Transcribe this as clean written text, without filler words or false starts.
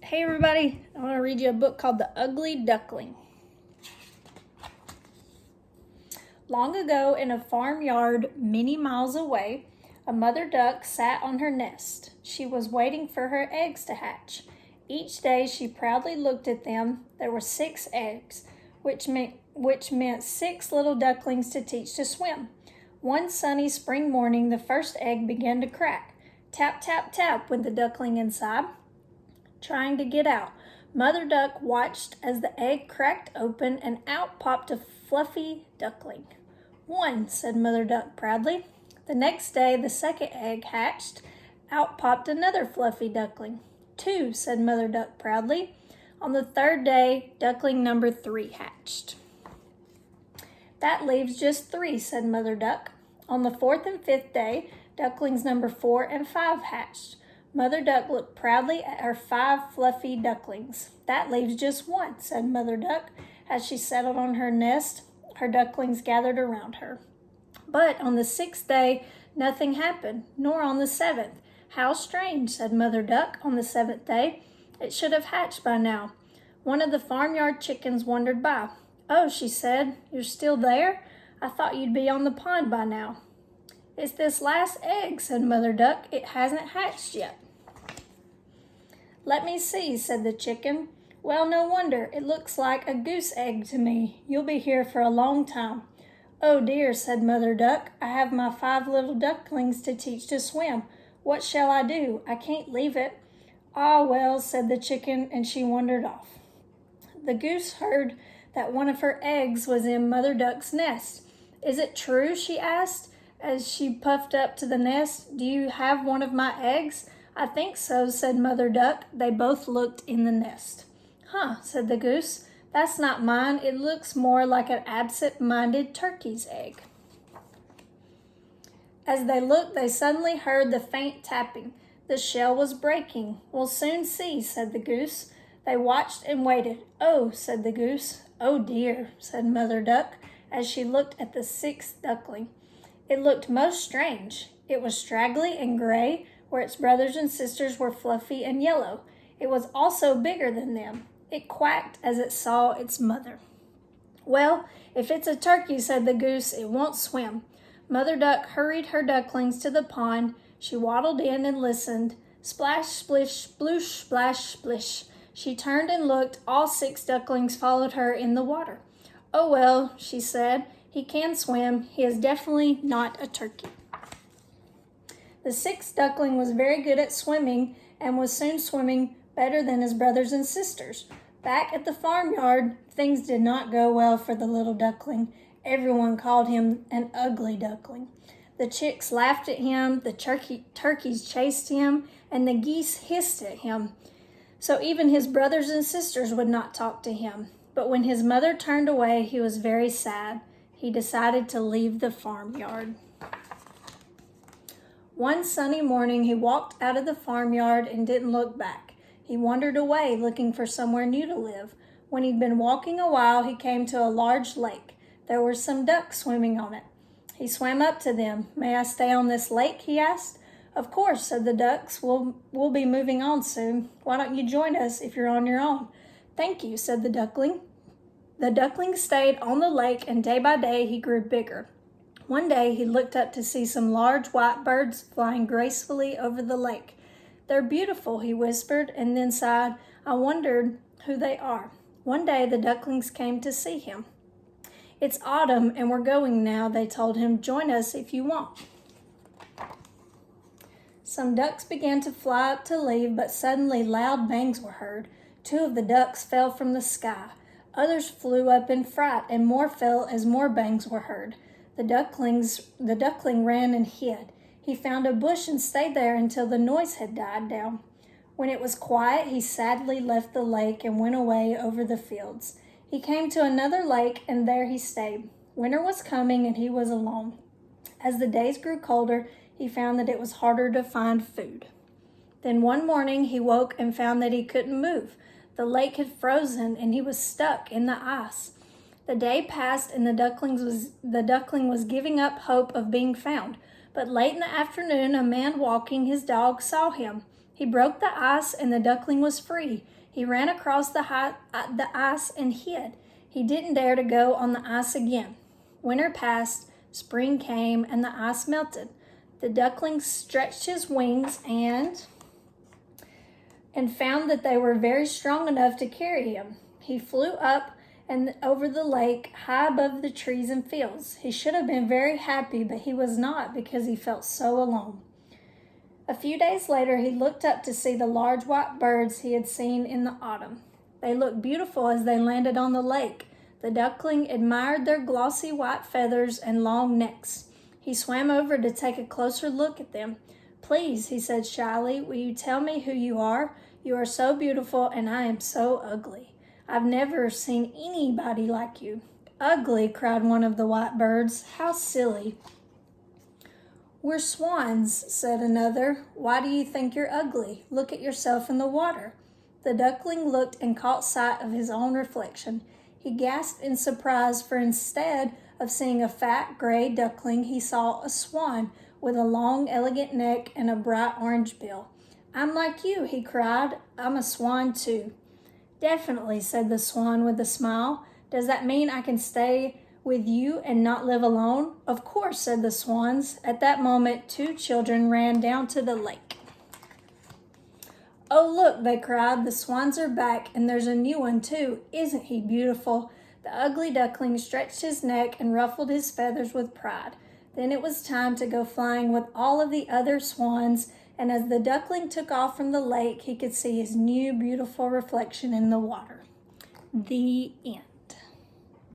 Hey everybody, I want to read you a book called The Ugly Duckling. Long ago in a farmyard many miles away, a mother duck sat on her nest. She was waiting for her eggs to hatch. Each day she proudly looked at them. There were 6 eggs, which meant 6 little ducklings to teach to swim. One sunny spring morning, the first egg began to crack. Tap, tap, tap went the duckling inside, trying to get out. Mother Duck watched as the egg cracked open and out popped a fluffy duckling. 1, said Mother Duck proudly. The next day, the second egg hatched. Out popped another fluffy duckling. 2, said Mother Duck proudly. On the third day, duckling number 3 hatched. That leaves just 3, said Mother Duck. On the 4th and 5th day, ducklings number 4 and 5 hatched. Mother Duck looked proudly at her 5 fluffy ducklings. That leaves just 1, said Mother Duck. As she settled on her nest, her ducklings gathered around her. But on the 6th day, nothing happened, nor on the 7th. How strange, said Mother Duck. On the 7th day, it should have hatched by now. One of the farmyard chickens wandered by. Oh, she said, you're still there? I thought you'd be on the pond by now. It's this last egg, said Mother Duck. It hasn't hatched yet. Let me see, said the chicken. Well, no wonder. It looks like a goose egg to me. You'll be here for a long time. Oh dear, said Mother Duck. I have my 5 little ducklings to teach to swim. What shall I do? I can't leave it. Ah, well, said the chicken, and she wandered off. The goose heard that one of her eggs was in Mother Duck's nest. Is it true? She asked, as she puffed up to the nest. Do you have one of my eggs? I think so, said Mother Duck. They both looked in the nest. Huh, said the goose. That's not mine. It looks more like an absent-minded turkey's egg. As they looked, they suddenly heard the faint tapping. The shell was breaking. We'll soon see, said the goose. They watched and waited. Oh, said the goose. Oh dear, said Mother Duck, as she looked at the 6th duckling. It looked most strange. It was straggly and gray, where its brothers and sisters were fluffy and yellow. It was also bigger than them. It quacked as it saw its mother. Well, if it's a turkey, said the goose, it won't swim. Mother Duck hurried her ducklings to the pond. She waddled in and listened. Splash, splish, sploosh, splash, splish. She turned and looked. All 6 ducklings followed her in the water. Oh well, she said, he can swim. He is definitely not a turkey. The 6th duckling was very good at swimming and was soon swimming better than his brothers and sisters. Back at the farmyard, things did not go well for the little duckling. Everyone called him an ugly duckling. The chicks laughed at him, the turkeys chased him, and the geese hissed at him. So even his brothers and sisters would not talk to him. But when his mother turned away, he was very sad. He decided to leave the farmyard. One sunny morning, he walked out of the farmyard and didn't look back. He wandered away, looking for somewhere new to live. When he'd been walking a while, he came to a large lake. There were some ducks swimming on it. He swam up to them. May I stay on this lake? He asked. Of course, said the ducks. We'll be moving on soon. Why don't you join us if you're on your own? Thank you, said the duckling. The duckling stayed on the lake, and day by day he grew bigger. One day he looked up to see some large white birds flying gracefully over the lake. They're beautiful, he whispered, and then sighed. I wondered who they are. One day the ducklings came to see him. It's autumn and we're going now, they told him. Join us if you want. Some ducks began to fly up to leave, but suddenly loud bangs were heard. 2 of the ducks fell from the sky. Others flew up in fright, and more fell as more bangs were heard. The duckling ran and hid. He found a bush and stayed there until the noise had died down. When it was quiet, he sadly left the lake and went away over the fields. He came to another lake, and there he stayed. Winter was coming, and he was alone. As the days grew colder, he found that it was harder to find food. Then one morning, he woke and found that he couldn't move. The lake had frozen, and he was stuck in the ice. The day passed, and the duckling was giving up hope of being found. But late in the afternoon, a man walking his dog saw him. He broke the ice and the duckling was free. He ran across the ice and hid. He didn't dare to go on the ice again. Winter passed, spring came, and the ice melted. The duckling stretched his wings and found that they were very strong enough to carry him. He flew up and over the lake, high above the trees and fields. He should have been very happy, but he was not because he felt so alone. A few days later, he looked up to see the large white birds he had seen in the autumn. They looked beautiful as they landed on the lake. The duckling admired their glossy white feathers and long necks. He swam over to take a closer look at them. "Please," he said shyly, "will you tell me who you are? You are so beautiful and I am so ugly. I've never seen anybody like you." "Ugly," cried one of the white birds. "How silly." "We're swans," said another. "Why do you think you're ugly? Look at yourself in the water." The duckling looked and caught sight of his own reflection. He gasped in surprise, for instead of seeing a fat gray duckling, he saw a swan with a long, elegant neck and a bright orange bill. "I'm like you," he cried. "I'm a swan too." "Definitely," said the swan with a smile. "Does that mean I can stay with you and not live alone?" "Of course," said the swans. At that moment, two children ran down to the lake. "Oh, look," they cried, "the swans are back, and there's a new one too. Isn't he beautiful?" The ugly duckling stretched his neck and ruffled his feathers with pride. Then it was time to go flying with all of the other swans, and as the duckling took off from the lake, he could see his new beautiful reflection in the water. The end.